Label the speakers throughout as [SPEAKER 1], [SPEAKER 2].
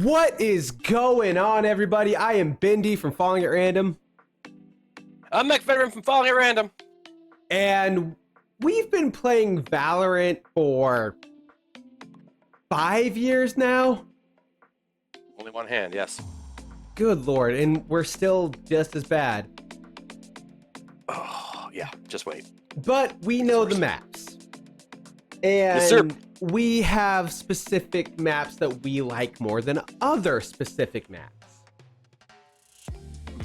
[SPEAKER 1] What is going on, everybody? I am Bendy from Falling at Random.
[SPEAKER 2] I'm McVeteran from Falling at Random.
[SPEAKER 1] And we've been playing Valorant for 5 years now.
[SPEAKER 2] Only one hand, yes.
[SPEAKER 1] Good Lord, and we're still just as bad.
[SPEAKER 2] Oh, yeah, just wait.
[SPEAKER 1] But we know the maps. And
[SPEAKER 2] Yes, sir.
[SPEAKER 1] we have specific maps that we like more than other specific maps.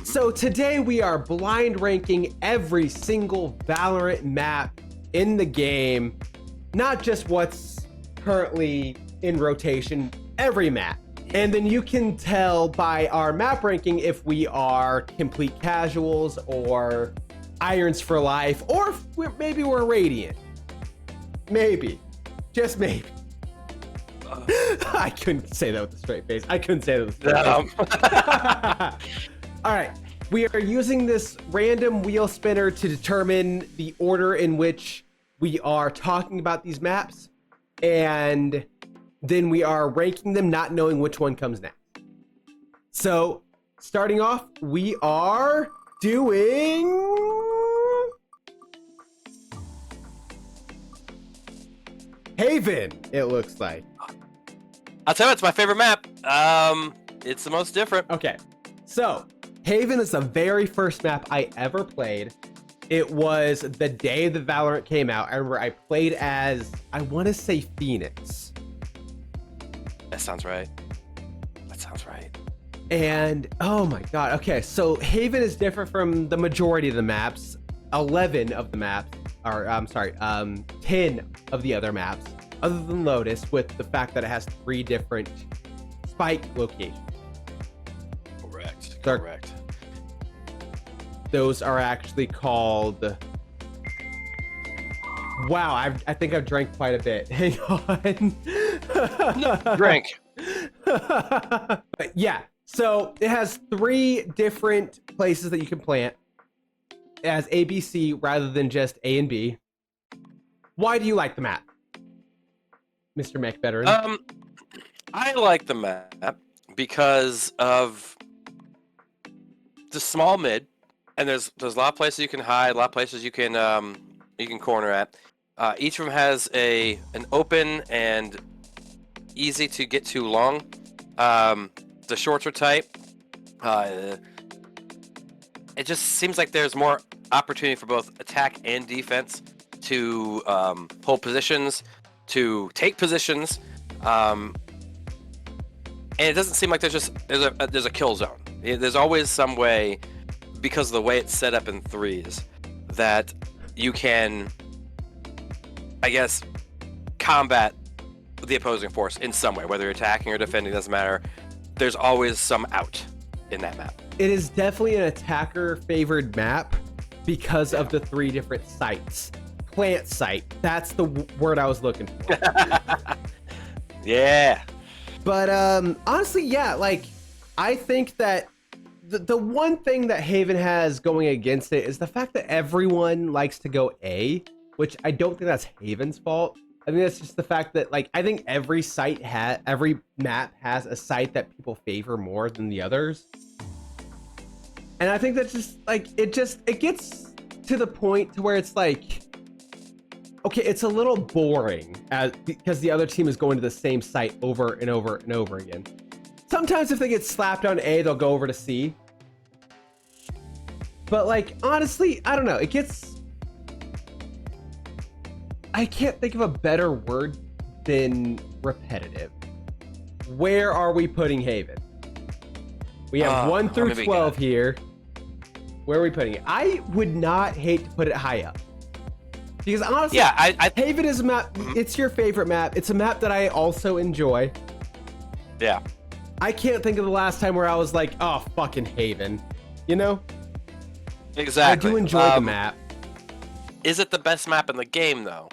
[SPEAKER 1] So today we are blind ranking every single Valorant map in the game, not just what's currently in rotation, every map. And then you can tell by our map ranking if we are complete casuals or irons for life, or if maybe we're radiant. Maybe. Just maybe. I couldn't say that with a straight face. I couldn't say that with a straight face. All right. We are using this random wheel spinner to determine the order in which we are talking about these maps. And then we are ranking them, not knowing which one comes next. So, starting off, we are doing Haven, it looks like.
[SPEAKER 2] I'll tell you, it's my favorite map. It's the most different.
[SPEAKER 1] Okay, so Haven is the very first map I ever played. It was the day that Valorant came out. I remember I played as, I want to say Phoenix.
[SPEAKER 2] That sounds right. That sounds right.
[SPEAKER 1] And oh my god, okay, so Haven is different from the majority of the maps. 11 of the maps, or I'm sorry, 10 of the other maps, other than Lotus, with the fact that it has 3 different spike locations.
[SPEAKER 2] Correct.
[SPEAKER 1] They're-
[SPEAKER 2] Correct.
[SPEAKER 1] Those are actually called... Wow, I think I've drank quite a bit. Hang on.
[SPEAKER 2] Drink.
[SPEAKER 1] But yeah, so it has 3 different places that you can plant. It has A, B, C rather than just A and B. Why do you like the map, Mr. McVeteran?
[SPEAKER 2] I like the map because of the small mid, and there's a lot of places you can hide, a lot of places you can corner at. Each of them has an open and easy to get to long. The shorts are tight. It just seems like there's more opportunity for both attack and defense to hold positions, to take positions, and it doesn't seem like there's a kill zone. There's always some way, because of the way it's set up in threes, that you can, I guess, combat the opposing force in some way, whether you're attacking or defending, doesn't matter. There's always some out in that map.
[SPEAKER 1] It is definitely an attacker-favored map because of the 3 different sites. Plant site, that's the word I was looking for.
[SPEAKER 2] Yeah.
[SPEAKER 1] But honestly, yeah, like, I think that the one thing that Haven has going against it is the fact that everyone likes to go A, which I don't think that's Haven's fault. I think that's just the fact that, like, I think every map has a site that people favor more than the others. And I think that's just, like, it gets to the point to where it's like, okay, it's a little boring because the other team is going to the same site over and over and over again. Sometimes if they get slapped on A, they'll go over to C. But, like, honestly, I don't know. I can't think of a better word than repetitive. Where are we putting Haven? We have 1 through 12 here. Where are we putting it? I would not hate to put it high up. Because honestly,
[SPEAKER 2] Yeah,
[SPEAKER 1] Haven is a map, it's your favorite map. It's a map that I also enjoy.
[SPEAKER 2] Yeah.
[SPEAKER 1] I can't think of the last time where I was like, oh, fucking Haven. You know?
[SPEAKER 2] Exactly.
[SPEAKER 1] I do enjoy the map.
[SPEAKER 2] Is it the best map in the game, though?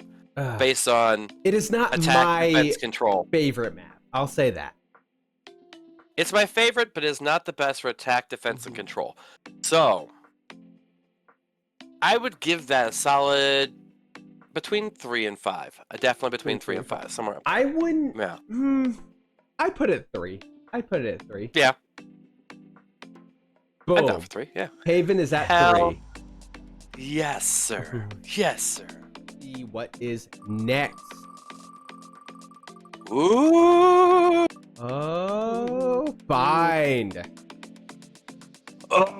[SPEAKER 2] Based on
[SPEAKER 1] it is not
[SPEAKER 2] attack,
[SPEAKER 1] my
[SPEAKER 2] defense, control.
[SPEAKER 1] favorite map. I'll say that.
[SPEAKER 2] It's my favorite, but it's not the best for attack, defense, and control. So, I would give that a solid between 3 and 5. Definitely between 3 and 5, somewhere up.
[SPEAKER 1] I wouldn't.
[SPEAKER 2] Yeah.
[SPEAKER 1] I put it 3. I put it at 3.
[SPEAKER 2] Yeah, I'm down
[SPEAKER 1] Boom.
[SPEAKER 2] for 3. Yeah.
[SPEAKER 1] Haven is at
[SPEAKER 2] Hell
[SPEAKER 1] 3.
[SPEAKER 2] yes, sir. Yes, sir.
[SPEAKER 1] See what is next.
[SPEAKER 2] Ooh.
[SPEAKER 1] Oh, bind.
[SPEAKER 2] Oh.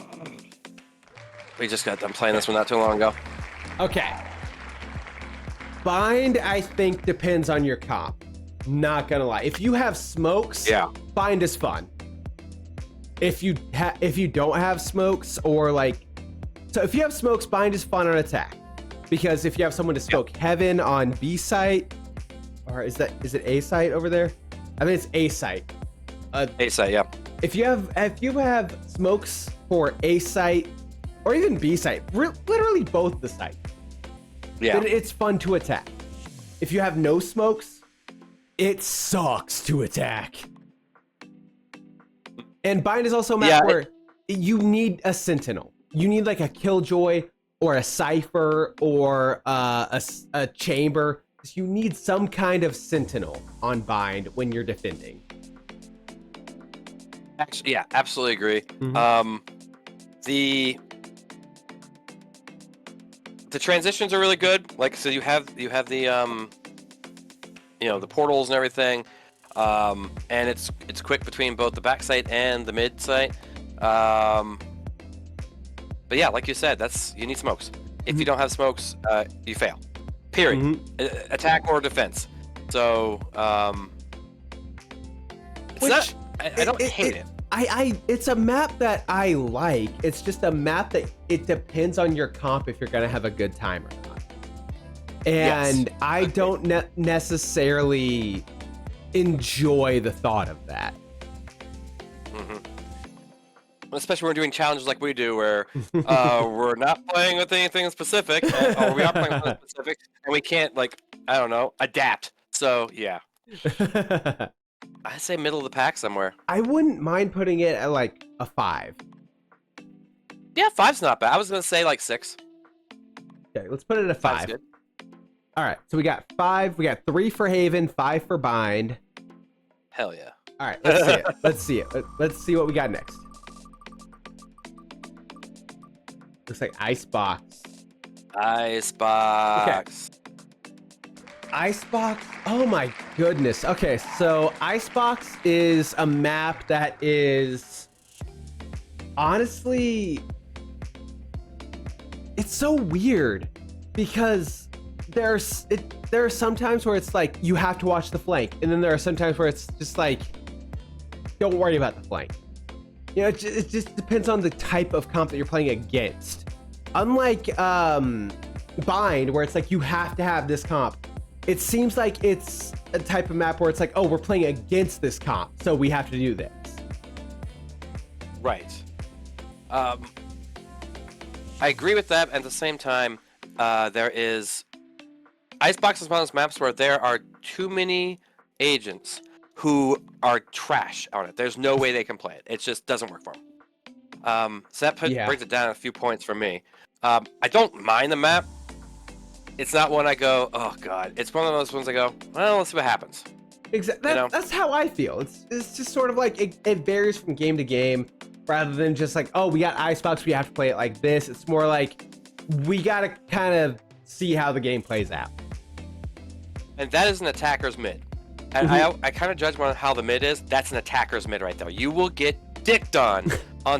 [SPEAKER 2] We just got done playing this one not too long ago.
[SPEAKER 1] Okay. Bind, I think, depends on your comp. Not gonna lie. If you have smokes,
[SPEAKER 2] Yeah.
[SPEAKER 1] bind is fun. If you don't have smokes, or like, so if you have smokes, bind is fun on attack, because if you have someone to smoke heaven on B site, or is it A site over there? I think it's A site.
[SPEAKER 2] A site, yeah.
[SPEAKER 1] If you have smokes for A site or even B site, literally both the sites,
[SPEAKER 2] Yeah.
[SPEAKER 1] then it's fun to attack. If you have no smokes, it sucks to attack. And bind is also a map where you need a sentinel. You need like a killjoy or a cipher or a chamber. You need some kind of sentinel on bind when you're defending.
[SPEAKER 2] Actually, yeah, absolutely agree. The transitions are really good. Like, so you have the the portals and everything, and it's quick between both the back site and the mid site. But yeah, like you said, you need smokes. If you don't have smokes, you fail. Period. Attack or defense. So I don't hate it.
[SPEAKER 1] It's a map that I like. It's just a map that it depends on your comp if you're gonna have a good time or not. And yes, I don't necessarily enjoy the thought of that.
[SPEAKER 2] Especially when we're doing challenges like we do, where we're not playing with anything specific, or we are playing with something specific, and we can't, like, I don't know, adapt. So yeah. I say middle of the pack somewhere.
[SPEAKER 1] I wouldn't mind putting it at like a 5.
[SPEAKER 2] Yeah, 5's not bad. I was gonna say like 6.
[SPEAKER 1] Okay, let's put it at a 5.
[SPEAKER 2] Good.
[SPEAKER 1] All right, so we got 5. We got 3 for Haven, 5 for Bind.
[SPEAKER 2] Hell yeah.
[SPEAKER 1] All right, let's see it. Let's see it. Let's see what we got next. Looks like Icebox.
[SPEAKER 2] Icebox.
[SPEAKER 1] Okay. Icebox, oh my goodness. Okay, so Icebox is a map that is honestly, it's so weird because there are some times where it's like you have to watch the flank, and then there are some times where it's just like don't worry about the flank. You know, it just depends on the type of comp that you're playing against. Unlike Bind, where it's like you have to have this comp. It seems like it's a type of map where it's like, oh, we're playing against this comp, so we have to do this.
[SPEAKER 2] Right. I agree with that. At the same time, there is Icebox is one of those maps where there are too many agents who are trash on it. There's no way they can play it. It just doesn't work for them. So that brings it down a few points for me. I don't mind the map. It's not one I go, oh god. It's one of those ones I go, well, let's see what happens.
[SPEAKER 1] Exactly. That's how I feel. It's just sort of like it varies from game to game, rather than just like, oh, we got Icebox, we have to play it like this. It's more like we gotta kind of see how the game plays out.
[SPEAKER 2] And that is an attacker's mid. And I kind of judge on how the mid is. That's an attacker's mid right there. You will get dicked on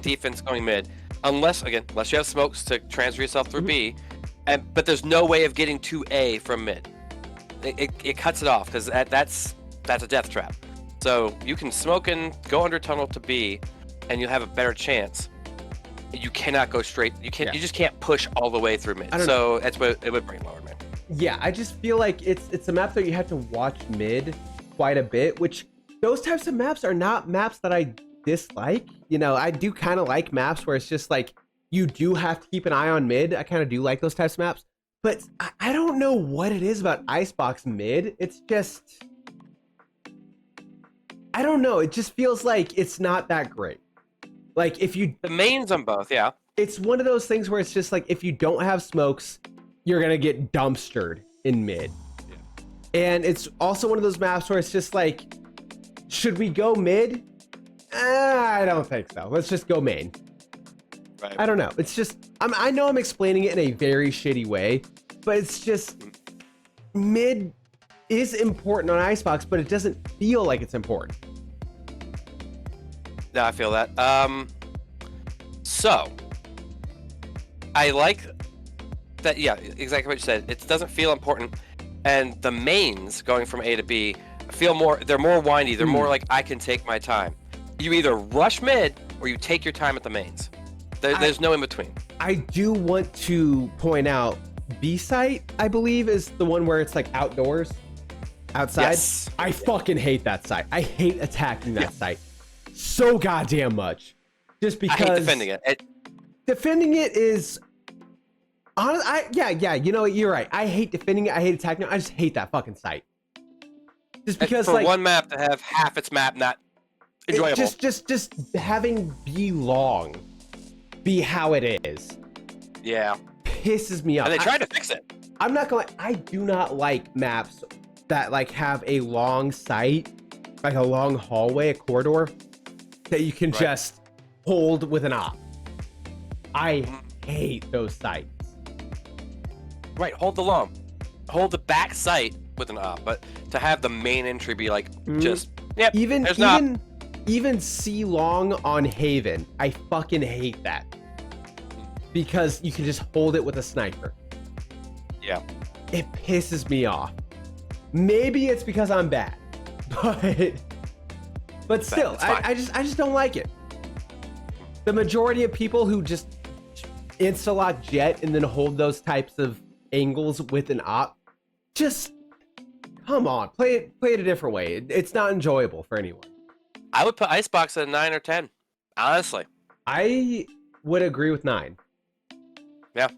[SPEAKER 2] defense going mid, unless you have smokes to transfer yourself through B. But there's no way of getting to A from mid. It cuts it off because that's a death trap. So you can smoke and go under tunnel to B, and you'll have a better chance. You cannot go straight. You can't. Yeah. You just can't push all the way through mid. So that's what it would bring lower mid.
[SPEAKER 1] Yeah, I just feel like it's a map that you have to watch mid quite a bit. Which those types of maps are not maps that I dislike. You know, I do kind of like maps where it's just like. You do have to keep an eye on mid. I kind of do like those types of maps. But I don't know what it is about Icebox mid. It's just... I don't know. It just feels like it's not that great. Like, if you...
[SPEAKER 2] The mains on both, yeah.
[SPEAKER 1] It's one of those things where it's just like, if you don't have smokes, you're going to get dumpstered in mid. Yeah. And it's also one of those maps where it's just like, should we go mid? I don't think so. Let's just go main.
[SPEAKER 2] Right.
[SPEAKER 1] I don't know. It's just I know I'm explaining it in a very shitty way, but it's just mid is important on Icebox, but it doesn't feel like it's important.
[SPEAKER 2] No, I feel that. So I like that. Yeah, exactly what you said. It doesn't feel important, and the mains going from A to B feel more. They're more windy. They're more like I can take my time. You either rush mid or you take your time at the mains. There's no in between.
[SPEAKER 1] I do want to point out B site, I believe, is the one where it's like outdoors, outside.
[SPEAKER 2] Yes.
[SPEAKER 1] I fucking hate that site. I hate attacking that site so goddamn much. Just because
[SPEAKER 2] I hate defending it.
[SPEAKER 1] Defending it is honest. Yeah. You know, you're right. I hate defending it. I hate attacking it. I just hate that fucking site. Just because
[SPEAKER 2] for
[SPEAKER 1] like
[SPEAKER 2] one map to have half its map not enjoyable.
[SPEAKER 1] Just having B long be how it is.
[SPEAKER 2] Yeah.
[SPEAKER 1] Pisses me off.
[SPEAKER 2] And they tried to fix it.
[SPEAKER 1] I'm not gonna. I do not like maps that like have a long site, like a long hallway, a corridor that you can just hold with an op. I hate those sites.
[SPEAKER 2] Right, hold the back sight with an op, but to have the main entry be like just
[SPEAKER 1] even C long on Haven, I fucking hate that because you can just hold it with a sniper.
[SPEAKER 2] Yeah,
[SPEAKER 1] it pisses me off. Maybe it's because I'm bad, but still, I just don't like it. The majority of people who just insta-lock jet and then hold those types of angles with an op, just come on, play it a different way. It's not enjoyable for anyone.
[SPEAKER 2] I would put Icebox at a 9 or 10. Honestly,
[SPEAKER 1] I would agree with 9.
[SPEAKER 2] Yeah,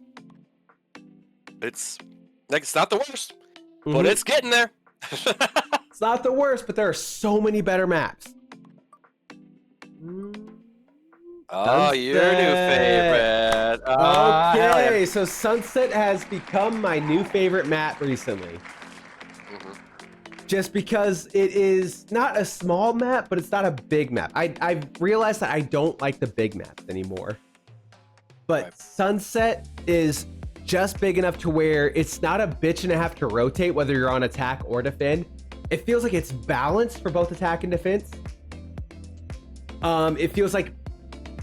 [SPEAKER 2] it's not the worst, but it's getting there.
[SPEAKER 1] It's not the worst, but there are so many better maps.
[SPEAKER 2] Oh, your new favorite.
[SPEAKER 1] Okay, so Sunset has become my new favorite map recently. Just because it is not a small map, but it's not a big map. I've realized that I don't like the big maps anymore. But Sunset is just big enough to where it's not a bitch and a half to rotate whether you're on attack or defend. It feels like it's balanced for both attack and defense. It feels like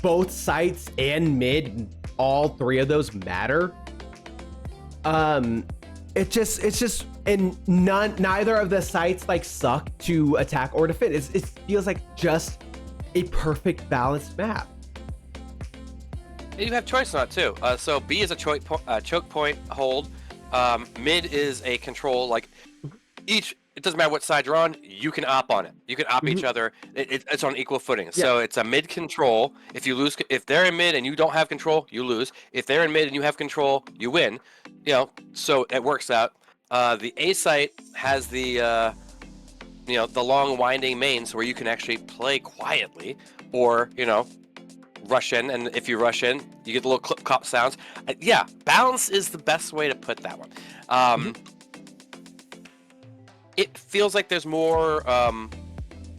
[SPEAKER 1] both sites and mid, all three of those matter. It's just and neither of the sites like suck to attack or defend. It feels like just a perfect balanced map.
[SPEAKER 2] You have choice on it too. So B is a choke point hold. Mid is a control. Like it doesn't matter what side you're on. You can op on it. You can op each other. It's on equal footing. Yeah. So it's a mid control. If you lose, if they're in mid and you don't have control, you lose. If they're in mid and you have control, you win. You know, so it works out. The A site has the the long winding mains where you can actually play quietly, or rush in, and if you rush in, you get the little clip clop sounds. Yeah, balance is the best way to put that one. It feels like there's more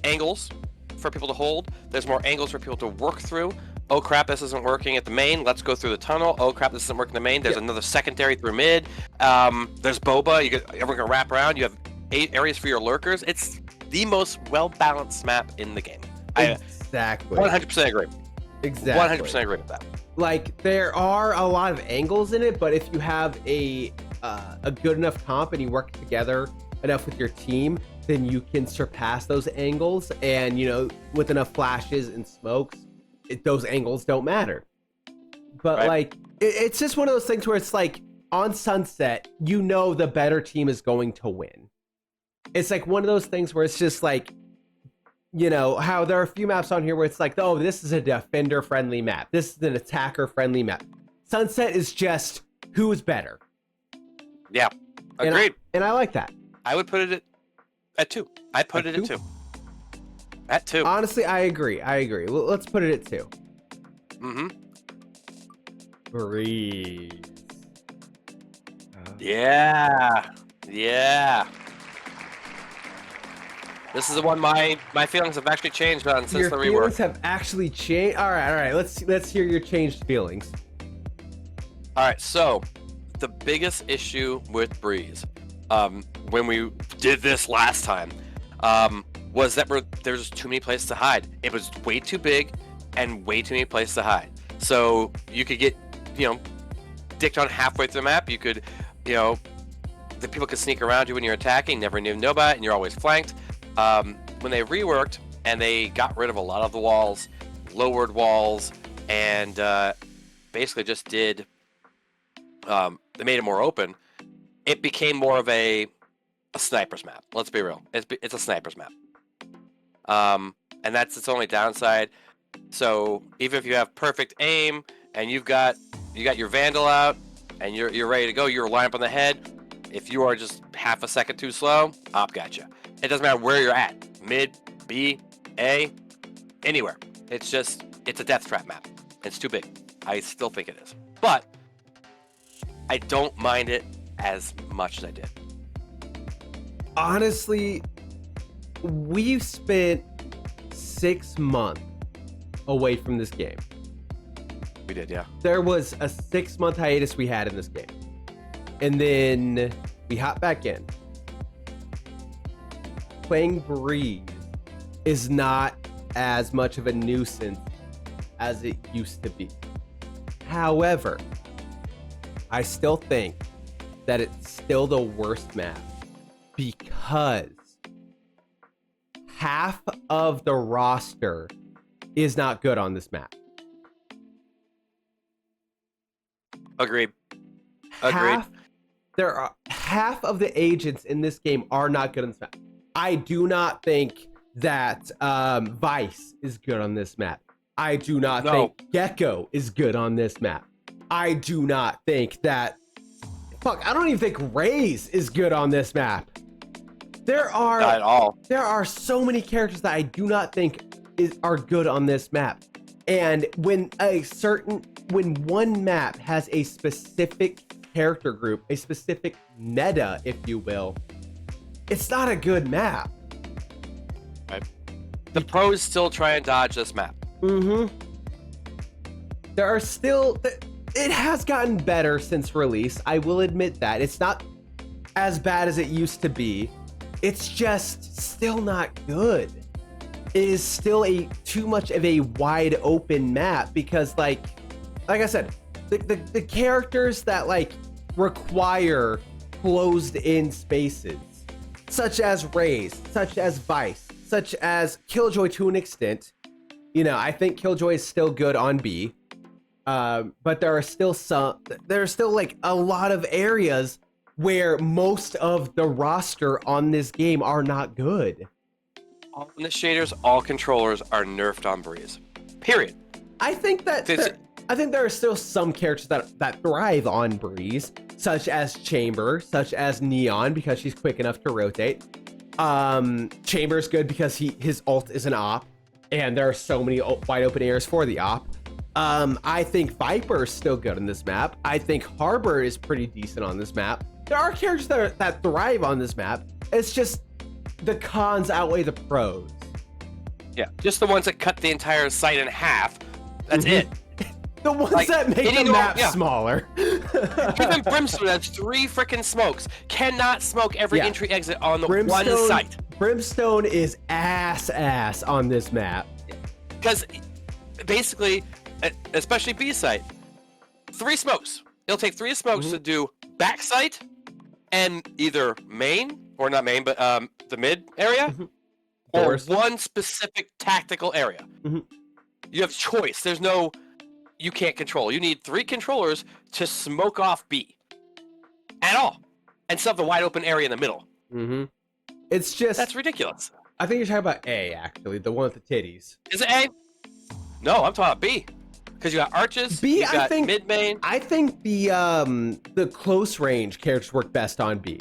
[SPEAKER 2] angles for people to hold. There's more angles for people to work through. Oh crap, this isn't working at the main. Let's go through the tunnel. Oh crap, this isn't working at the main. There's another secondary through mid. There's boba. Everyone can wrap around. You have 8 areas for your lurkers. It's the most well-balanced map in the game.
[SPEAKER 1] Exactly.
[SPEAKER 2] 100% agree.
[SPEAKER 1] Exactly.
[SPEAKER 2] 100% agree with that.
[SPEAKER 1] Like, there are a lot of angles in it, but if you have a good enough comp and you work together enough with your team, then you can surpass those angles. And, with enough flashes and smokes, those angles don't matter. But, like, it's just one of those things where it's like, on Sunset, the better team is going to win. It's like one of those things where it's just like, how there are a few maps on here where it's like, oh, this is a defender-friendly map. This is an attacker-friendly map. Sunset is just who's better.
[SPEAKER 2] Yeah, agreed.
[SPEAKER 1] And I like that.
[SPEAKER 2] I would put it at 2. I'd put it at 2. At 2.
[SPEAKER 1] Honestly, I agree. Let's put it at 2. Breeze.
[SPEAKER 2] Yeah. This is the one my feelings have actually changed on since
[SPEAKER 1] Your
[SPEAKER 2] the
[SPEAKER 1] feelings
[SPEAKER 2] rework.
[SPEAKER 1] have actually changed. All right. Let's hear your changed feelings.
[SPEAKER 2] All right, so the biggest issue with Breeze, when we did this last time, was that there's too many places to hide. It was way too big and way too many places to hide. So you could get, dicked on halfway through the map. You could, the people could sneak around you when you're attacking, never even know about it, and you're always flanked. When they reworked and they got rid of a lot of the walls, lowered walls, and basically just did, they made it more open. It became more of a sniper's map. Let's be real. It's a sniper's map. And that's its only downside. So even if you have perfect aim and you got your Vandal out and you're ready to go, you're lined up on the head. If you are just half a second too slow, op got you. It doesn't matter where you're at, mid, B, A, anywhere. It's a death trap map. It's too big. I still think it is, but I don't mind it as much as I did.
[SPEAKER 1] Honestly, we've spent 6 months away from this game.
[SPEAKER 2] We did, yeah.
[SPEAKER 1] There was a 6-month hiatus we had in this game. And then we hop back in. Playing Breeze is not as much of a nuisance as it used to be. However, I still think that it's still the worst map because half of the roster is not good on this map.
[SPEAKER 2] Agreed.
[SPEAKER 1] Half of the agents in this game are not good on this map. I do not think that Vice is good on this map. I do not think Gecko is good on this map. I do not think that... Fuck, I don't even think Raze is good on this map.
[SPEAKER 2] Not at all.
[SPEAKER 1] There are so many characters that I do not think are good on this map. And when one map has a specific character group, a specific meta, if you will, it's not a good map.
[SPEAKER 2] Right. The pros still try and dodge this map.
[SPEAKER 1] Mm-hmm. There are still... It has gotten better since release. I will admit that. It's not as bad as it used to be. It's just still not good. It is still too much of a wide open map because like I said, the characters that require closed in spaces, such as Raze, such as Vice, such as Killjoy to an extent. I think Killjoy is still good on B. But there are still a lot of areas where most of the roster on this game are not good.
[SPEAKER 2] All initiators, all controllers are nerfed on Breeze. Period.
[SPEAKER 1] I think that there are still some characters that thrive on Breeze, such as Chamber, such as Neon, because she's quick enough to rotate. Chamber's good because his ult is an op, and there are so many wide open areas for the op. I think Viper is still good on this map. I think Harbor is pretty decent on this map. There are characters that thrive on this map. It's just the cons outweigh the pros.
[SPEAKER 2] Yeah, just the ones that cut the entire site in half. That's it.
[SPEAKER 1] The ones that make the map smaller.
[SPEAKER 2] Even Brimstone has 3 freaking smokes. Cannot smoke every entry exit on the one site.
[SPEAKER 1] Brimstone is ass on this map.
[SPEAKER 2] Because basically, especially B site, 3 smokes. It'll take 3 smokes to do back site and either main, or not main, but the mid area, or one specific tactical area. You have choice. There's no, you can't control. You need 3 controllers to smoke off B at all, and still have the wide open area in the middle.
[SPEAKER 1] It's just,
[SPEAKER 2] that's ridiculous.
[SPEAKER 1] I think you're talking about A, actually, the one with the titties.
[SPEAKER 2] Is it A? No, I'm talking about B. Because you got arches,
[SPEAKER 1] B,
[SPEAKER 2] you got mid main.
[SPEAKER 1] I think the close range characters work best on B.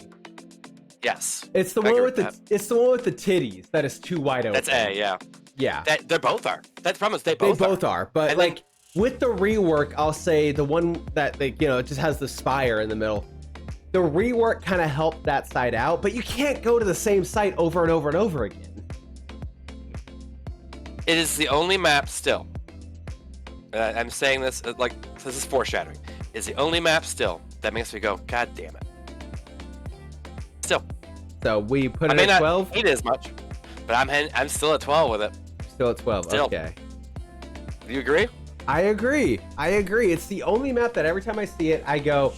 [SPEAKER 2] Yes.
[SPEAKER 1] It's the one with the titties that is too wide open.
[SPEAKER 2] That's A, yeah.
[SPEAKER 1] Yeah.
[SPEAKER 2] They both are. That's the problem. They both are.
[SPEAKER 1] But and with the rework, I'll say the one that just has the spire in the middle. The rework kind of helped that side out, but you can't go to the same site over and over and over again.
[SPEAKER 2] It is the only map still. I'm saying this like this is foreshadowing. It's the only map still that makes me go, God damn it. Still.
[SPEAKER 1] So we put
[SPEAKER 2] I
[SPEAKER 1] it
[SPEAKER 2] may
[SPEAKER 1] at
[SPEAKER 2] not
[SPEAKER 1] 12.
[SPEAKER 2] hate it as much, but I'm still at 12 with it.
[SPEAKER 1] Still at 12.
[SPEAKER 2] Still.
[SPEAKER 1] Okay.
[SPEAKER 2] Do you agree?
[SPEAKER 1] I agree. It's the only map that every time I see it, I go,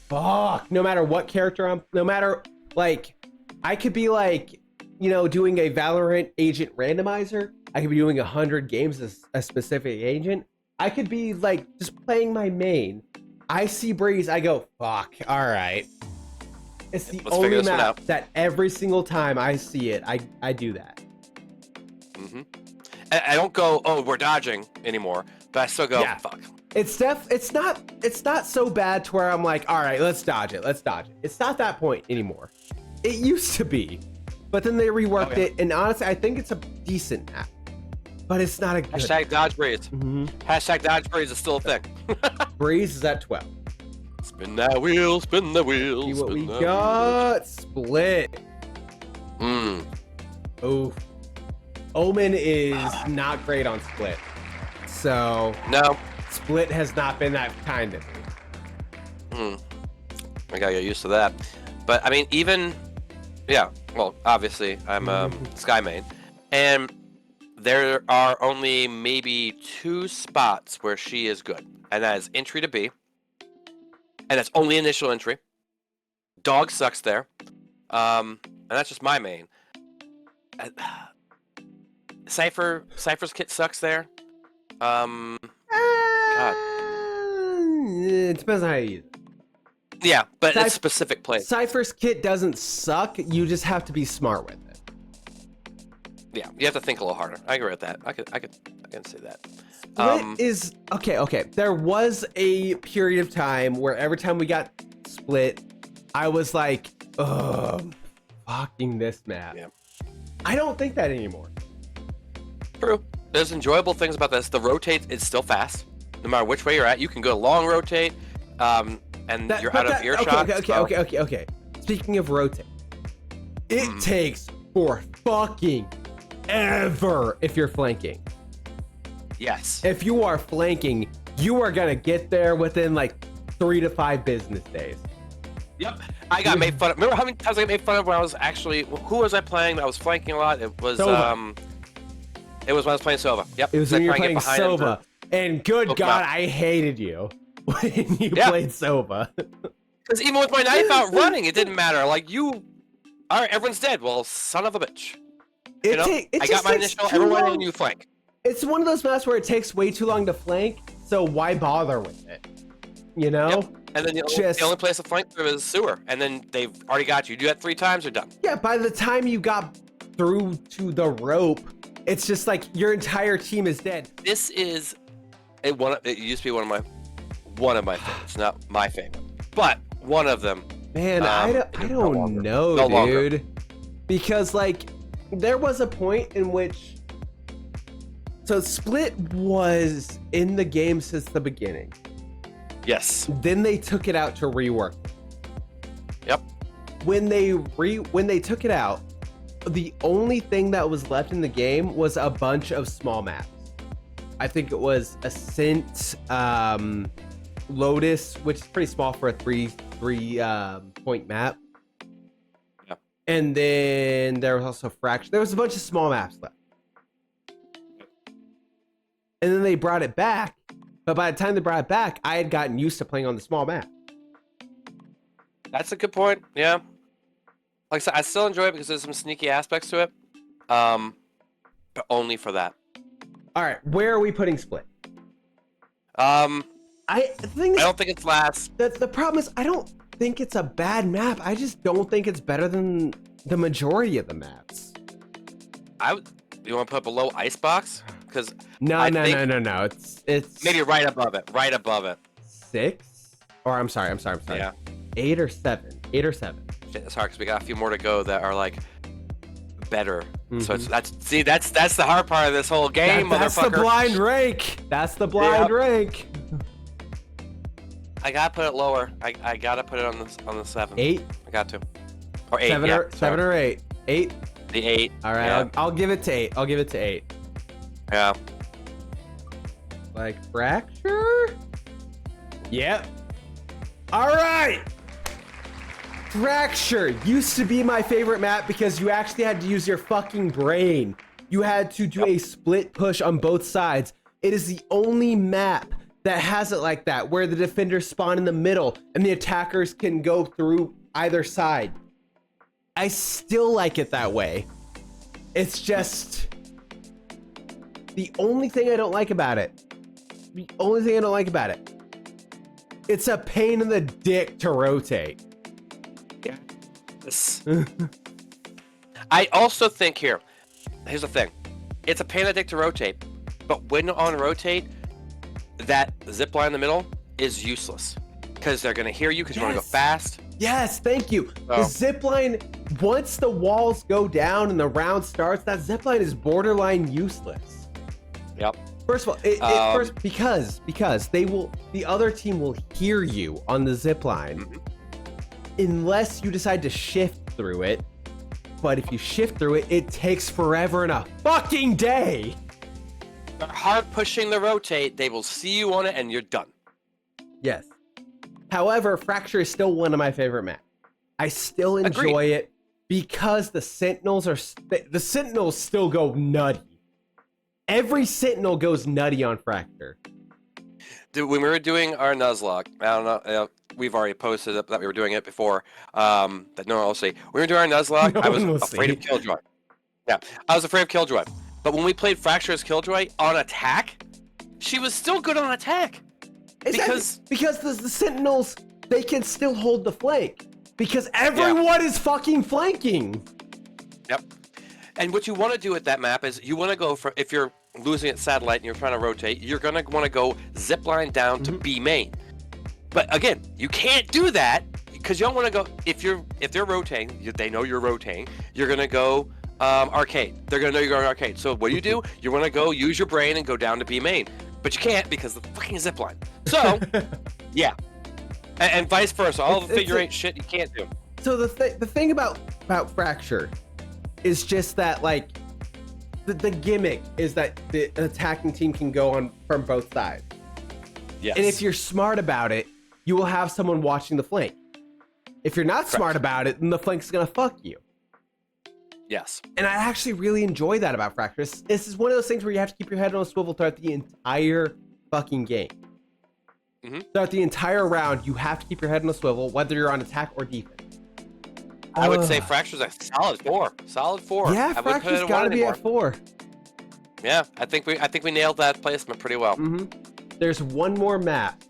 [SPEAKER 1] fuck. No matter what character no matter, like, I could be like, doing a Valorant agent randomizer. I could be doing 100 games as a specific agent. I could be like just playing my main. I see Breeze, I go, fuck. All right. It's the
[SPEAKER 2] Let's figure
[SPEAKER 1] only
[SPEAKER 2] this one
[SPEAKER 1] map
[SPEAKER 2] out.
[SPEAKER 1] that every single time I see it, I do that.
[SPEAKER 2] I don't go, oh, we're dodging anymore, but I still go,
[SPEAKER 1] Yeah.
[SPEAKER 2] fuck.
[SPEAKER 1] It's not so bad to where I'm like, all right, let's dodge it. It's not that point anymore. It used to be, but then they reworked it, and honestly, I think it's a decent map, but it's not a good.
[SPEAKER 2] Hashtag Dodge Breeze. Hashtag Dodge Breeze is still a thing.
[SPEAKER 1] Breeze is at 12.
[SPEAKER 2] Spin that wheel, spin the wheel.
[SPEAKER 1] See what
[SPEAKER 2] spin
[SPEAKER 1] we
[SPEAKER 2] that
[SPEAKER 1] got? Split.
[SPEAKER 2] wheel.
[SPEAKER 1] Oof. Omen is not great on Split, so
[SPEAKER 2] No.
[SPEAKER 1] Split has not been that kind of me.
[SPEAKER 2] I gotta get used to that. But I mean, even, yeah, well, obviously, I'm Sky main, and there are only maybe 2 spots where she is good, and that is entry to B, and that's only initial entry. Dog sucks there, and that's just my main. Cypher's kit sucks there. God.
[SPEAKER 1] It depends on how you use it.
[SPEAKER 2] Yeah, but it's specific plays.
[SPEAKER 1] Cypher's kit doesn't suck. You just have to be smart with it.
[SPEAKER 2] Yeah, you have to think a little harder. I agree with that. I can say that.
[SPEAKER 1] Split is okay. There was a period of time where every time we got Split, I was like, ugh, fucking this map.
[SPEAKER 2] Yeah.
[SPEAKER 1] I don't think that anymore.
[SPEAKER 2] True. There's enjoyable things about this. The rotate is still fast. No matter which way you're at, you can go long rotate, and you're out of earshot.
[SPEAKER 1] Okay. Speaking of rotate, it takes for fucking ever if you're flanking.
[SPEAKER 2] Yes.
[SPEAKER 1] If you are flanking, you are gonna get there within like 3 to 5 business days.
[SPEAKER 2] Yep. I got made fun of. Remember how many times I got made fun of when I was actually, who was I playing that was flanking a lot? It was
[SPEAKER 1] Sova.
[SPEAKER 2] It was when I was playing Sova. Yep.
[SPEAKER 1] It was when you were playing
[SPEAKER 2] behind him
[SPEAKER 1] Sova. And good
[SPEAKER 2] Poke
[SPEAKER 1] God,
[SPEAKER 2] him out.
[SPEAKER 1] I hated you when you played Sova.
[SPEAKER 2] Because even with my knife out running, it didn't matter. Like, all right, everyone's dead. Well, son of a bitch. I got my initial, everyone and you flank.
[SPEAKER 1] It's one of those maps where it takes way too long to flank, so why bother with it? You know?
[SPEAKER 2] Yep. And then the only place to flank through is sewer. And then they've already got you. Do that 3 times, you're done.
[SPEAKER 1] Yeah, by the time you got through to the rope, it's just like your entire team is dead.
[SPEAKER 2] This is it used to be one of my favorites, not my favorite, but one of them.
[SPEAKER 1] Man, I don't know,
[SPEAKER 2] No
[SPEAKER 1] dude.
[SPEAKER 2] longer.
[SPEAKER 1] Because like there was a point in which Split was in the game since the beginning.
[SPEAKER 2] Yes.
[SPEAKER 1] Then they took it out to rework.
[SPEAKER 2] Yep.
[SPEAKER 1] When they took it out, the only thing that was left in the game was a bunch of small maps. I think it was Ascent, Lotus, which is pretty small for a three point map.
[SPEAKER 2] Yeah.
[SPEAKER 1] And then there was also Fraction. There was a bunch of small maps left. And then they brought it back. But by the time they brought it back, I had gotten used to playing on the small map.
[SPEAKER 2] That's a good point. Yeah. Like I said, I still enjoy it because there's some sneaky aspects to it. But only for that.
[SPEAKER 1] All right, where are we putting Split?
[SPEAKER 2] The
[SPEAKER 1] thing is,
[SPEAKER 2] I don't think it's last.
[SPEAKER 1] the problem is I don't think it's a bad map. I just don't think it's better than the majority of the maps.
[SPEAKER 2] You want to put below Icebox? Because
[SPEAKER 1] No. It's
[SPEAKER 2] maybe right above it. Right above it.
[SPEAKER 1] 6, or I'm sorry.
[SPEAKER 2] Yeah.
[SPEAKER 1] 8 or 7.
[SPEAKER 2] Shit, it's hard because we got a few more to go that are like better. So
[SPEAKER 1] Mhm.
[SPEAKER 2] that's the hard part of this whole game,
[SPEAKER 1] That's the
[SPEAKER 2] motherfucker.
[SPEAKER 1] blind rank. That's the blind rank.
[SPEAKER 2] I gotta put it lower. I gotta put it on the 7.
[SPEAKER 1] 8,
[SPEAKER 2] I got to. Or 8.
[SPEAKER 1] 7
[SPEAKER 2] yeah,
[SPEAKER 1] or 7 or 8. 8.
[SPEAKER 2] The 8.
[SPEAKER 1] All right,
[SPEAKER 2] Yeah.
[SPEAKER 1] I'll give it to 8.
[SPEAKER 2] Yeah.
[SPEAKER 1] Like Fracture? Yep. All right. Fracture used to be my favorite map because you actually had to use your fucking brain. You had to do a split push on both sides. It is the only map that has it like that, where the defenders spawn in the middle and the attackers can go through either side. I still like it that way. It's just the only thing I don't like about it. The only thing I don't like about it. It's a pain in the dick to rotate.
[SPEAKER 2] Yeah. I also think here's the thing. It's a pain in the dick to rotate, but when on rotate, that zip line in the middle is useless because they're gonna hear you because you want to go fast.
[SPEAKER 1] Yes, thank you. The zip line, once the walls go down and the round starts, that zip line is borderline useless.
[SPEAKER 2] Yep.
[SPEAKER 1] First of all, first because the other team will hear you on the zip line unless you decide to shift through it. But if you shift through it, it takes forever and a fucking day.
[SPEAKER 2] They're hard pushing the rotate. They will see you on it and you're done.
[SPEAKER 1] Yes. However, Fracture is still one of my favorite maps. I still enjoy it because the Sentinels still go nutty. Every Sentinel goes nutty on Fracture.
[SPEAKER 2] Dude, when we were doing our Nuzlocke, I don't know, we've already posted it that we were doing it before. That no one will see. When we were doing our Nuzlocke, I was afraid of Killjoy. Yeah, I was afraid of Killjoy. But when we played Fracture as Killjoy on attack, she was still good on attack. Because
[SPEAKER 1] the Sentinels, they can still hold the flank. Because everyone is fucking flanking.
[SPEAKER 2] Yep. And what you want to do with that map is you want to go for, if you're losing at satellite and you're trying to rotate, you're going to want to go zip line down to B main. But again, you can't do that because you don't want to go, if they're rotating, they know you're rotating, you're going to go arcade. They're going to know you're going arcade. So what do? You want to go use your brain and go down to B main. But you can't because of the fucking zip line. So, yeah. And vice versa. All the figure eight shit you can't do.
[SPEAKER 1] So the thing about Fracture is just that, like, the gimmick is that the attacking team can go on from both sides. Yes. And if you're smart about it, you will have someone watching the flank. If you're not smart about it, then the flank's gonna fuck you.
[SPEAKER 2] Yes.
[SPEAKER 1] And I actually really enjoy that about Fracture. This is one of those things where you have to keep your head on a swivel throughout the entire fucking game. Throughout the entire round, you have to keep your head on a swivel, whether you're on attack or defense.
[SPEAKER 2] I would say Fracture's a solid 4. Solid 4.
[SPEAKER 1] Yeah, Fracture's got to be at 4.
[SPEAKER 2] Yeah, I think we nailed that placement pretty well.
[SPEAKER 1] There's one more map.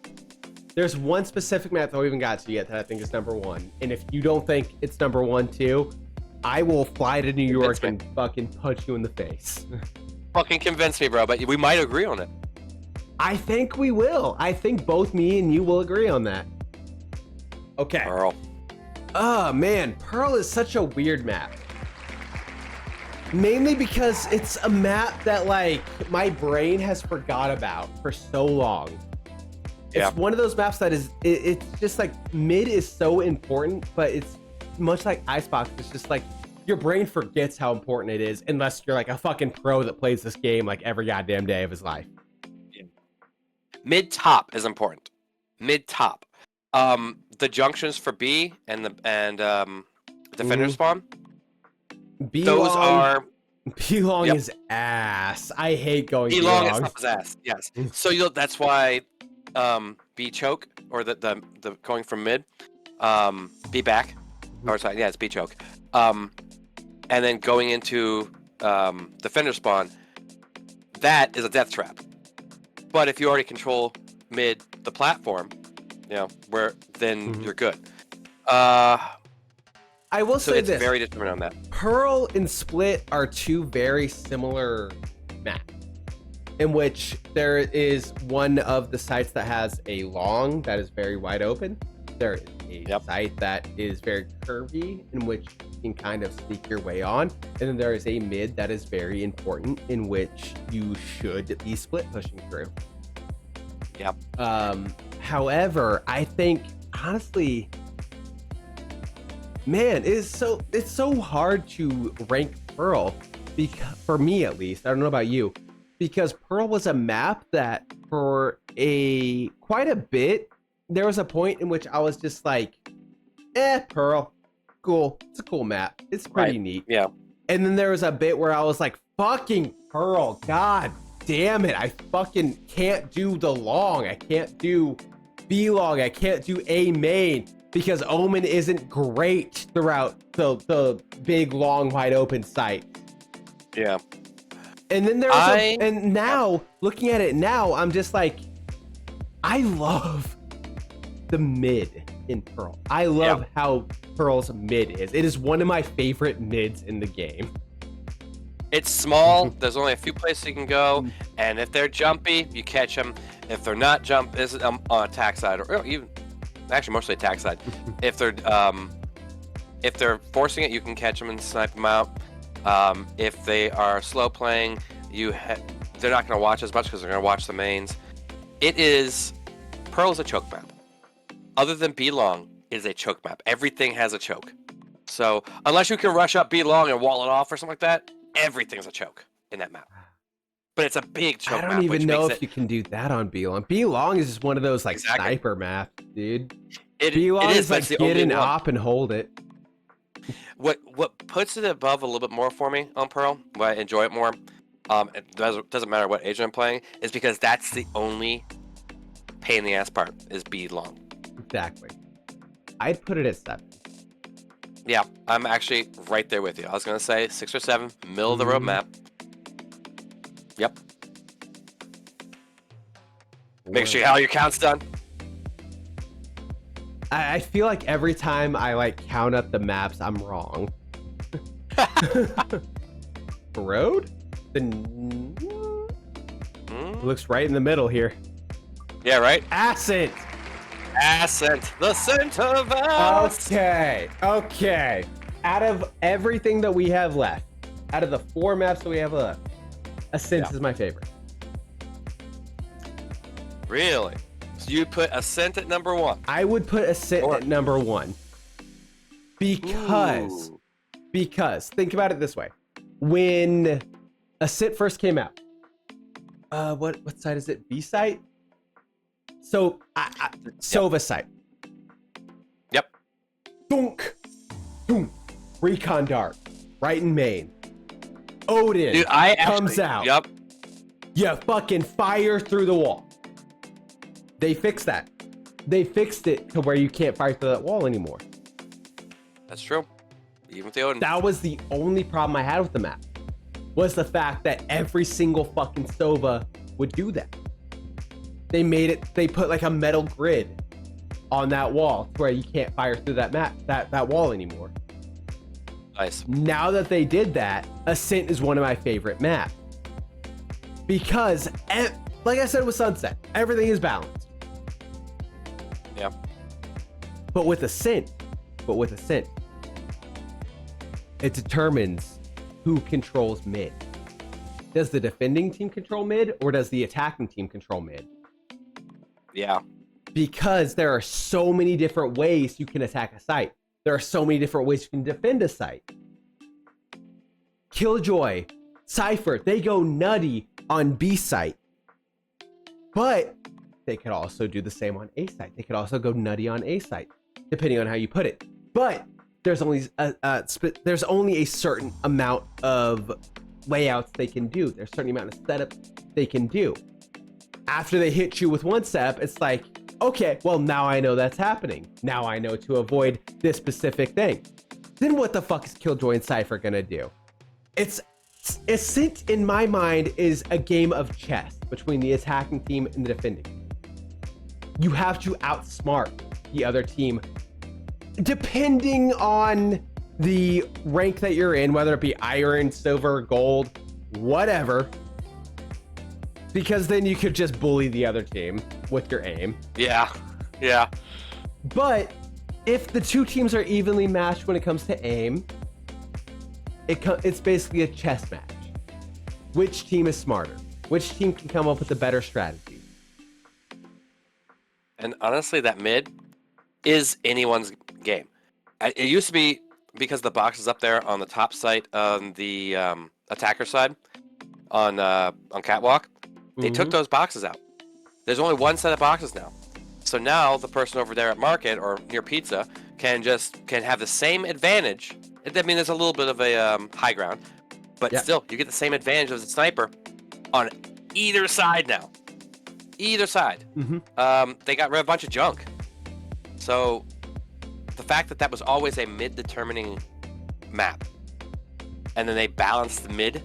[SPEAKER 1] There's one specific map that we haven't got to yet that I think is number 1. And if you don't think it's number 1 too, I will fly to New York and fucking punch you in the face.
[SPEAKER 2] Fucking convince me, bro. But we might agree on it.
[SPEAKER 1] I think we will. I think both me and you will agree on that. Okay.
[SPEAKER 2] Pearl.
[SPEAKER 1] Oh man, Pearl is such a weird map. Mainly because it's a map that, like, my brain has forgot about for so long. It's one of those maps that is, it's just like, mid is so important, but it's much like Icebox. It's just like, your brain forgets how important it is unless you're like a fucking pro that plays this game like every goddamn day of his life.
[SPEAKER 2] Mid top is important. Mid top. The junctions for B and the defender spawn.
[SPEAKER 1] B
[SPEAKER 2] those are
[SPEAKER 1] B long is ass. I hate going
[SPEAKER 2] B long. It's up his ass. Yes. So that's why B choke or the going from mid, B back, or sorry, yeah, it's B choke. And then going into defender spawn, that is a death trap. But if you already control mid the platform, then you're good.
[SPEAKER 1] I will say
[SPEAKER 2] it's
[SPEAKER 1] this.
[SPEAKER 2] Very determined on that.
[SPEAKER 1] Pearl and Split are two very similar maps, in which there is one of the sites that has a long that is very wide open. There is a site that is very curvy, in which you can kind of sneak your way on. And then there is a mid that is very important, in which you should be split pushing through.
[SPEAKER 2] Yep.
[SPEAKER 1] However, I think, honestly, man, it's so hard to rank Pearl, because, for me at least. I don't know about you, because Pearl was a map that for quite a bit, there was a point in which I was just like, Pearl, cool. It's a cool map. It's pretty neat.
[SPEAKER 2] Yeah.
[SPEAKER 1] And then there was a bit where I was like, fucking Pearl, god damn it. I fucking can't do the long. I can't do B long. I can't do A main because Omen isn't great throughout the big, long, wide open site.
[SPEAKER 2] Yeah.
[SPEAKER 1] And then there's and now looking at it now, I'm just like, I love the mid in Pearl. I love how Pearl's mid is. It is one of my favorite mids in the game.
[SPEAKER 2] It's small. There's only a few places you can go, and if they're jumpy, you catch them. If they're not this is on attack side, or even actually mostly attack side. If they're forcing it, you can catch them and snipe them out. If they are slow playing, they're not going to watch as much because they're going to watch the mains. Pearl's a choke map. Other than B long, it is a choke map. Everything has a choke. So unless you can rush up B long and wall it off or something like that, everything's a choke in that map. But it's a big choke map.
[SPEAKER 1] I don't even know if you can do that on B long. B long is just one of those like sniper maps, dude. B long is like get an op and hold it.
[SPEAKER 2] What puts it above a little bit more for me on Pearl, why I enjoy it more, it doesn't matter what agent I'm playing, is because that's the only pain in the ass part is B long.
[SPEAKER 1] Exactly. I'd put it at 7.
[SPEAKER 2] Yeah, I'm actually right there with you. I was gonna say 6 or 7, middle of the road map. Yep. Make sure all your count's done.
[SPEAKER 1] I feel like every time I like count up the maps, I'm wrong. Road? Looks right in the middle here.
[SPEAKER 2] Yeah, right?
[SPEAKER 1] Ascent!
[SPEAKER 2] Ascent, the center of us.
[SPEAKER 1] Okay. Out of everything that we have left, out of the 4 maps that we have left, Ascent is my favorite.
[SPEAKER 2] Really? So you put Ascent at number 1?
[SPEAKER 1] I would put Ascent at number 1. Because think about it this way. When Ascent first came out, what site is it? B site? So Sova site.
[SPEAKER 2] Yep.
[SPEAKER 1] Dunk. Recon Dart. Right in main. Odin comes out.
[SPEAKER 2] Yep.
[SPEAKER 1] You fucking fire through the wall. They fixed that. They fixed it to where you can't fire through that wall anymore.
[SPEAKER 2] That's true. Even with the Odin.
[SPEAKER 1] That was the only problem I had with the map. Was the fact that every single fucking Sova would do that. They put like a metal grid on that wall to where you can't fire through that wall anymore.
[SPEAKER 2] Nice.
[SPEAKER 1] Now that they did that, Ascent is one of my favorite maps. Because, like I said with Sunset, everything is balanced.
[SPEAKER 2] Yeah.
[SPEAKER 1] But with Ascent, it determines who controls mid. Does the defending team control mid, or does the attacking team control mid?
[SPEAKER 2] Yeah.
[SPEAKER 1] Because there are so many different ways you can attack a site. There are so many different ways you can defend a site. Killjoy, Cypher, they go nutty on B site. But they could also do the same on A site. They could also go nutty on A site, depending on how you put it. But there's only a certain amount of layouts they can do. There's a certain amount of setup they can do. After they hit you with one setup, it's like, okay, well, now I know that's happening. Now I know to avoid this specific thing. Then what the fuck is Killjoy and Cypher gonna do? Ascent, in my mind, is a game of chess between the attacking team and the defending. You have to outsmart the other team, depending on the rank that you're in, whether it be iron, silver, gold, whatever. Because then you could just bully the other team with your aim.
[SPEAKER 2] Yeah.
[SPEAKER 1] But if the two teams are evenly matched when it comes to aim, it's basically a chess match. Which team is smarter? Which team can come up with a better strategy?
[SPEAKER 2] And honestly, that mid is anyone's game. It used to be, because the box is up there on the top site on the attacker side, on Catwalk, they took those boxes out. There's only one set of boxes now. So now the person over there at Market or near Pizza can have the same advantage. I mean, there's a little bit of a high ground, but still, you get the same advantage as the sniper on either side now. Either side. They got rid of a bunch of junk. So the fact that was always a mid-determining map, and then they balanced the mid,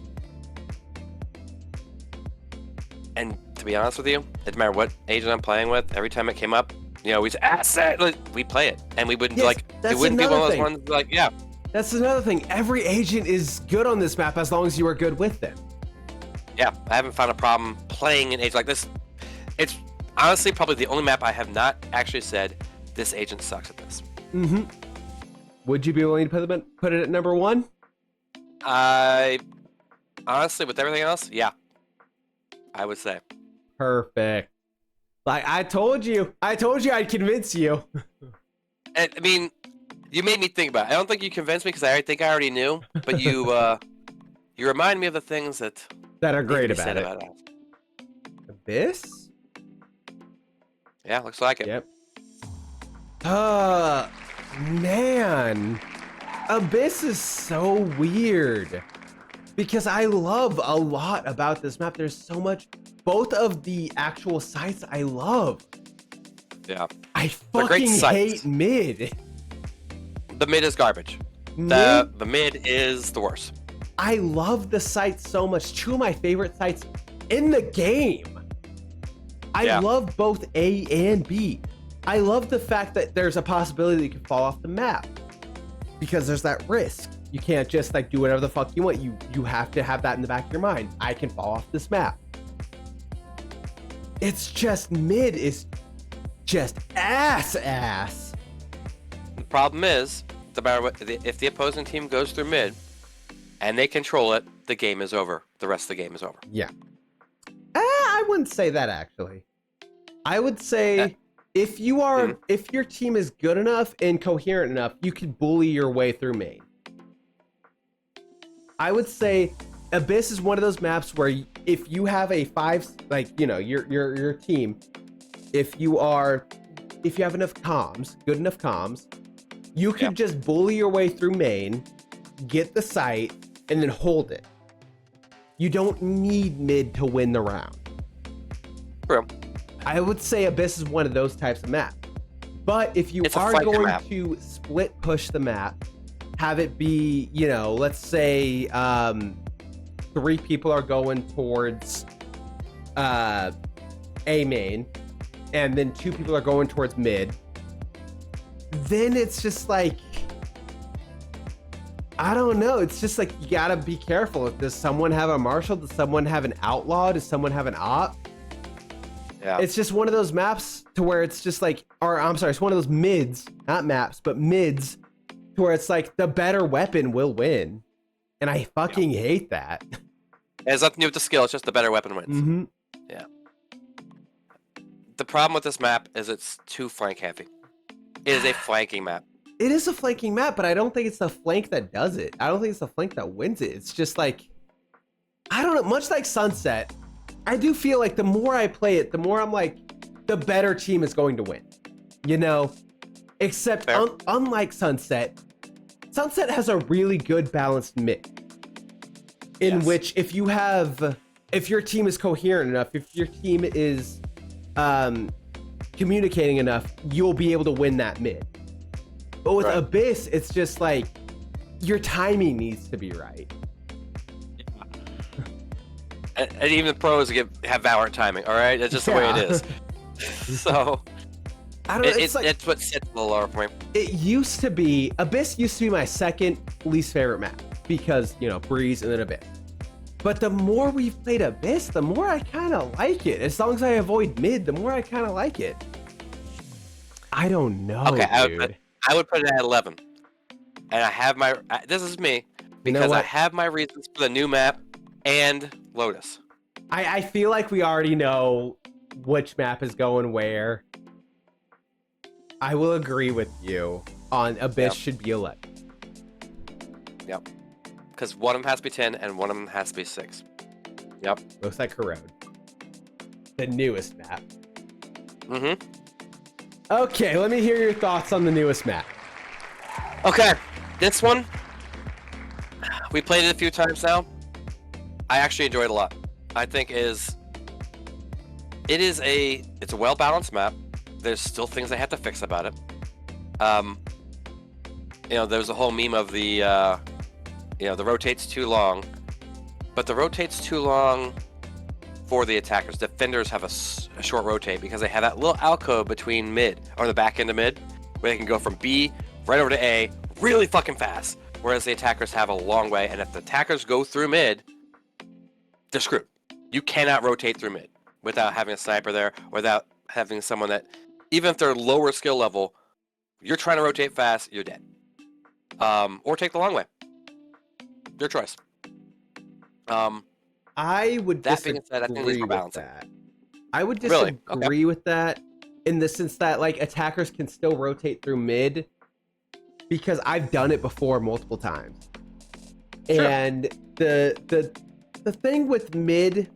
[SPEAKER 2] and to be honest with you, it didn't matter what agent I'm playing with, every time it came up, we play it, and we wouldn't it wouldn't be one of those ones
[SPEAKER 1] That's another thing. Every agent is good on this map as long as you are good with them.
[SPEAKER 2] Yeah, I haven't found a problem playing an agent like this. It's honestly probably the only map I have not actually said this agent sucks at this.
[SPEAKER 1] Would you be willing to put it at number 1?
[SPEAKER 2] I honestly, with everything else, yeah, I would say.
[SPEAKER 1] Perfect. Like I told you I'd convince you.
[SPEAKER 2] I mean, you made me think about it. I don't think you convinced me because I think I already knew, but you you remind me of the things that
[SPEAKER 1] are great about it. Abyss?
[SPEAKER 2] Yeah, looks like it.
[SPEAKER 1] Yep. Man. Abyss is so weird. Because I love a lot about this map. There's so much. Both of the actual sites I love.
[SPEAKER 2] Yeah.
[SPEAKER 1] I fucking hate mid.
[SPEAKER 2] The mid is garbage. The mid is the worst.
[SPEAKER 1] I love the sites so much. 2 of my favorite sites in the game. I love both A and B. I love the fact that there's a possibility that you can fall off the map. Because there's that risk. You can't just do whatever the fuck you want. You have to have that in the back of your mind. I can fall off this map. It's just mid is just ass.
[SPEAKER 2] The problem is, no matter what, if the opposing team goes through mid and they control it, the game is over. The rest of the game is over.
[SPEAKER 1] Yeah. I wouldn't say that actually. I would say if your team is good enough and coherent enough, you can bully your way through main. I would say Abyss is one of those maps where if you have a 5, your team, if you have enough comms, good enough comms, you can just bully your way through main, get the site, and then hold it. You don't need mid to win the round.
[SPEAKER 2] True.
[SPEAKER 1] I would say Abyss is one of those types of maps. But if you are going to split push the map, have it be, let's say 3 people are going towards A main, and then 2 people are going towards mid, then it's just I don't know. It's just you gotta be careful. Does someone have a Marshal? Does someone have an Outlaw? Does someone have an Op?
[SPEAKER 2] Yeah.
[SPEAKER 1] It's just one of those maps to where it's just it's one of those mids, not maps, but mids, to where it's the better weapon will win. And I fucking hate that.
[SPEAKER 2] It has nothing to do with the skill, it's just the better weapon wins. Yeah. The problem with this map is it's too flank heavy. It is a flanking map.
[SPEAKER 1] It is a flanking map, but I don't think it's the flank that does it. I don't think it's the flank that wins it. It's just I don't know, much like Sunset, I do feel the more I play it, the more I'm the better team is going to win. Except unlike Sunset has a really good balanced mix. In which if your team is coherent enough, if your team is communicating enough, you'll be able to win that mid. But with Abyss, it's just your timing needs to be right.
[SPEAKER 2] And even the pros have Valorant timing, all right? That's just the way it is. So
[SPEAKER 1] I don't know.
[SPEAKER 2] It's what sets the lower point.
[SPEAKER 1] Abyss used to be my second least favorite map because, Breeze and then Abyss. But the more we've played Abyss, the more I kind of like it. As long as I avoid mid, the more I kind of like it. I don't know,
[SPEAKER 2] dude. I would put it at 11. And I have this is me, because I have my reasons for the new map and Lotus.
[SPEAKER 1] I feel like we already know which map is going where. I will agree with you on Abyss should be 11.
[SPEAKER 2] Yep. Because one of them has to be 10 and one of them has to be 6. Yep.
[SPEAKER 1] Looks like Corrode. The newest map.
[SPEAKER 2] Mm-hmm.
[SPEAKER 1] Okay, let me hear your thoughts on the newest map.
[SPEAKER 2] Okay, this one, we played it a few times now. I actually enjoyed it a lot. I think it's a well-balanced map. There's still things they have to fix about it. There's a whole meme of the rotate's too long, but the rotate's too long for the attackers. Defenders have a short rotate because they have that little alcove between mid, or the back end of mid, where they can go from B right over to A really fucking fast, whereas the attackers have a long way, and if the attackers go through mid, they're screwed. You cannot rotate through mid without having a sniper there, without having someone that, even if they're lower skill level, you're trying to rotate fast, you're dead. Or take the long way. Your choice.
[SPEAKER 1] I would
[SPEAKER 2] That being said, I think
[SPEAKER 1] disagree
[SPEAKER 2] these are
[SPEAKER 1] with
[SPEAKER 2] balancing.
[SPEAKER 1] that. I would
[SPEAKER 2] Really?
[SPEAKER 1] disagree with that in the sense that like attackers can still rotate through mid because I've done it before multiple times.
[SPEAKER 2] Sure.
[SPEAKER 1] And the thing with mid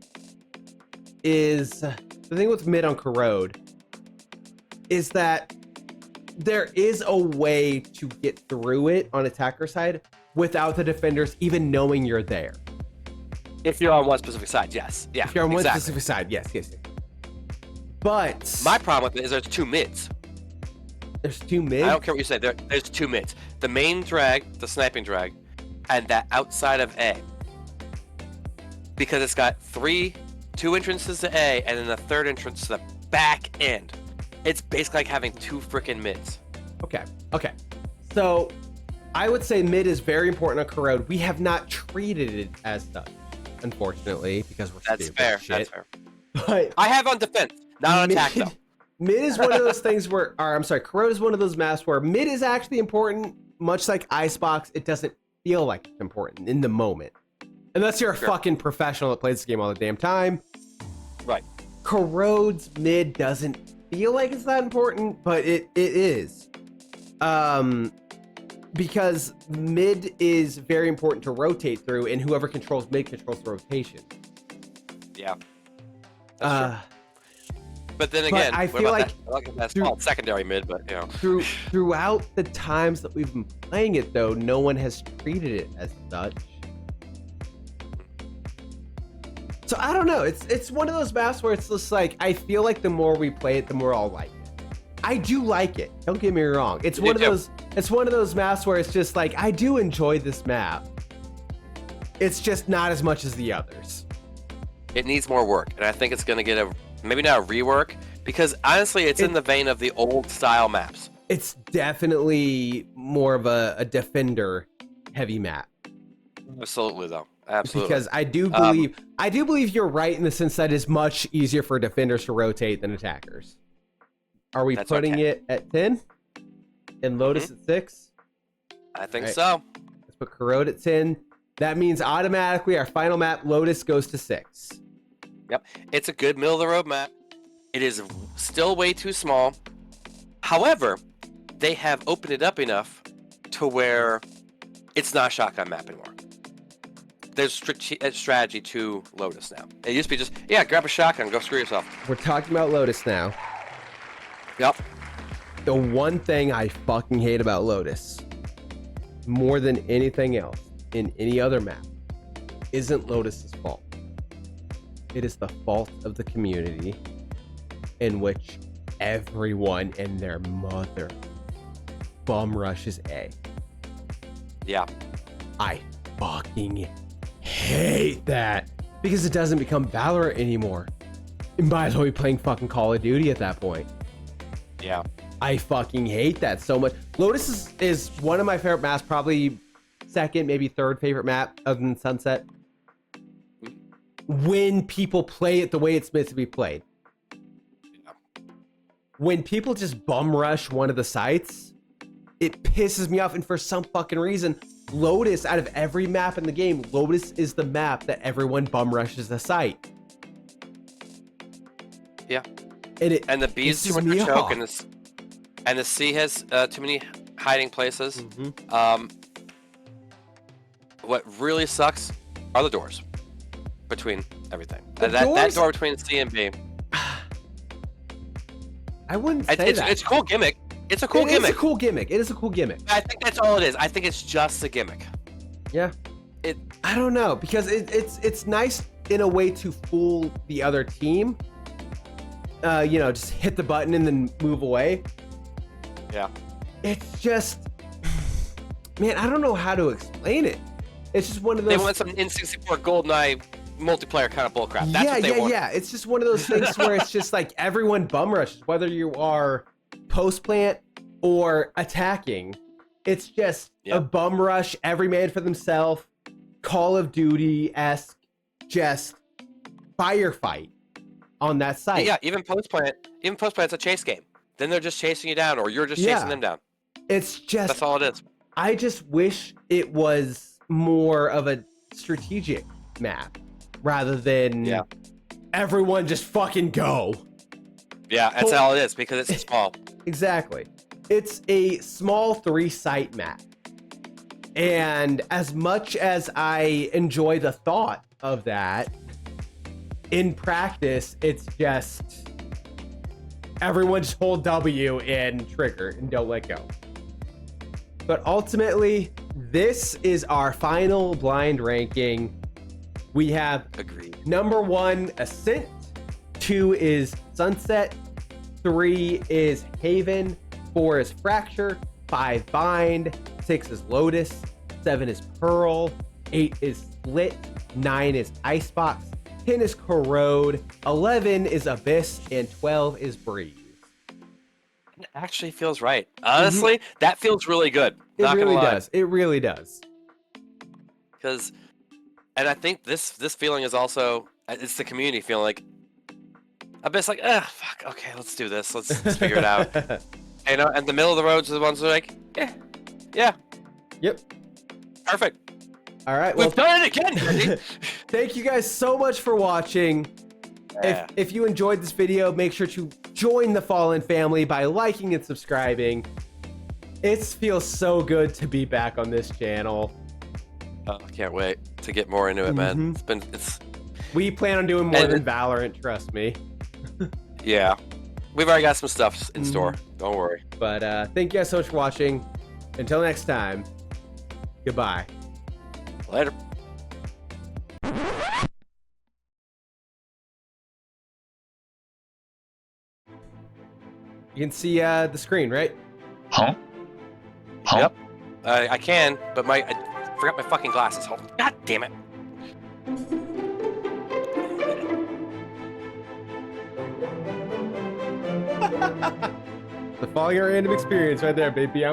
[SPEAKER 1] on Corrode is that there is a way to get through it on attacker side without the defenders even knowing you're there.
[SPEAKER 2] If you're on one specific side, yes. Yeah,
[SPEAKER 1] If you're on one
[SPEAKER 2] exactly.
[SPEAKER 1] specific side, yes. But
[SPEAKER 2] My problem with it is there's two mids.
[SPEAKER 1] there's two mid.
[SPEAKER 2] I don't care what you say. There's two mids. The main drag, the sniping drag, and that outside of A. Because it's got two entrances to A, and then the third entrance to the back end. It's basically like having two freaking mids.
[SPEAKER 1] Okay. So I would say mid is very important on Corrode. We have not treated it as such, unfortunately, because we're
[SPEAKER 2] That's
[SPEAKER 1] stupid
[SPEAKER 2] fair.
[SPEAKER 1] shit.
[SPEAKER 2] That's fair.
[SPEAKER 1] But
[SPEAKER 2] I have on defense, not on attack though.
[SPEAKER 1] Mid is one of those things where, Corrode is one of those maps where mid is actually important, much like Icebox. It doesn't feel like it's important in the moment. Unless you're a fucking professional that plays this game all the damn time.
[SPEAKER 2] Right.
[SPEAKER 1] Corrode's mid doesn't feel like it's that important, but it is. Because mid is very important to rotate through, and whoever controls mid controls the rotation.
[SPEAKER 2] Yeah. That's true. But then again,
[SPEAKER 1] I feel like
[SPEAKER 2] that's called secondary mid, but you know.
[SPEAKER 1] Throughout the times that we've been playing it, though, no one has treated it as such. So I don't know. It's one of those maps where it's just like I feel like the more we play it, the more I'll like it. I do like it. Don't get me wrong. It's one of those maps where it's just like I do enjoy this map. It's just not as much as the others.
[SPEAKER 2] It needs more work, and I think it's going to get maybe not a rework, because honestly, it's in the vein of the old style maps.
[SPEAKER 1] It's definitely more of a defender heavy map.
[SPEAKER 2] Absolutely, though. Absolutely.
[SPEAKER 1] Because I do believe you're right in the sense that it's much easier for defenders to rotate than attackers. Are we putting it at 10 and Lotus at 6?
[SPEAKER 2] I think so.
[SPEAKER 1] Let's put Corrode at 10. That means automatically our final map, Lotus, goes to 6.
[SPEAKER 2] Yep. It's a good middle of the road map. It is still way too small. However, they have opened it up enough to where it's not a shotgun map anymore. There's strategy to Lotus now. It used to be just, grab a shotgun, go screw yourself.
[SPEAKER 1] We're talking about Lotus now.
[SPEAKER 2] Yep.
[SPEAKER 1] The one thing I fucking hate about Lotus, more than anything else in any other map, isn't Lotus's fault. It is the fault of the community in which everyone and their mother bum rushes A.
[SPEAKER 2] Yeah.
[SPEAKER 1] I fucking hate that because it doesn't become Valorant anymore. You might as well be playing fucking Call of Duty at that point.
[SPEAKER 2] Yeah.
[SPEAKER 1] I fucking hate that so much. Lotus is one of my favorite maps, probably second, maybe third favorite map other than Sunset. When people play it the way it's meant to be played. When people just bum rush one of the sites, it pisses me off. And for some fucking reason, Lotus, out of every map in the game, Lotus is the map that everyone bum rushes the site.
[SPEAKER 2] Yeah.
[SPEAKER 1] And
[SPEAKER 2] the B is too much of a choke, and the C has too many hiding places.
[SPEAKER 1] Mm-hmm.
[SPEAKER 2] What really sucks are the doors between everything.
[SPEAKER 1] The
[SPEAKER 2] That door between C and B.
[SPEAKER 1] I wouldn't say that.
[SPEAKER 2] It's a cool gimmick. It's a cool
[SPEAKER 1] It
[SPEAKER 2] gimmick.
[SPEAKER 1] is a cool gimmick. It is a cool gimmick.
[SPEAKER 2] I think that's all it is. I think it's just a gimmick.
[SPEAKER 1] Yeah. I don't know, because it's nice in a way to fool the other team. You know, just hit the button and then move away.
[SPEAKER 2] Yeah.
[SPEAKER 1] It's just, man, I don't know how to explain it. It's just one of those.
[SPEAKER 2] They want some N64 GoldenEye multiplayer kind of bullcrap. That's what they want.
[SPEAKER 1] Yeah. It's just one of those things where it's just like everyone bum rushes, whether you are post plant or attacking. It's just a bum rush, every man for themselves, Call of Duty-esque, just firefight on that site.
[SPEAKER 2] Yeah, even post plant, it's a chase game. Then they're just chasing you down, or you're just chasing them down.
[SPEAKER 1] It's just,
[SPEAKER 2] that's all it is.
[SPEAKER 1] I just wish it was more of a strategic map rather than everyone just fucking go.
[SPEAKER 2] Yeah, that's all it is, because it's small.
[SPEAKER 1] Exactly. It's a small 3-site map. And as much as I enjoy the thought of that, in practice, it's just everyone just hold W and trigger and don't let go. But ultimately, this is our final blind ranking. We have number 1, Ascent. 2 is Sunset. 3 is Haven. 4 is Fracture. 5 Bind. 6 is Lotus. 7 is Pearl. 8 is Split. 9 is Icebox. 10 is Corrode. 11 is Abyss. And 12 is Breeze.
[SPEAKER 2] It actually feels right. Honestly, that feels really good.
[SPEAKER 1] It really does. It really does.
[SPEAKER 2] Because, and I think this feeling is also, it's the community feeling like, Abyss like, fuck, okay, let's do this. Let's figure it out. You know, and the middle of the roads are the ones that are like, yeah.
[SPEAKER 1] Yep.
[SPEAKER 2] Perfect.
[SPEAKER 1] All right.
[SPEAKER 2] We've done it again, buddy.
[SPEAKER 1] Thank you guys so much for watching. If you enjoyed this video, make sure to join the Fallen family by liking and subscribing. It feels so good to be back on this channel.
[SPEAKER 2] Oh, I can't wait to get more into it, man.
[SPEAKER 1] We plan on doing more than Valorant, trust me.
[SPEAKER 2] Yeah. We've already got some stuff in store. Don't worry.
[SPEAKER 1] But thank you guys so much for watching. Until next time, goodbye.
[SPEAKER 2] Later.
[SPEAKER 1] You can see the screen, right?
[SPEAKER 3] Huh?
[SPEAKER 2] Yep. I can, but I forgot my fucking glasses. Hold on. God damn it.
[SPEAKER 1] The following are random experience right there, baby.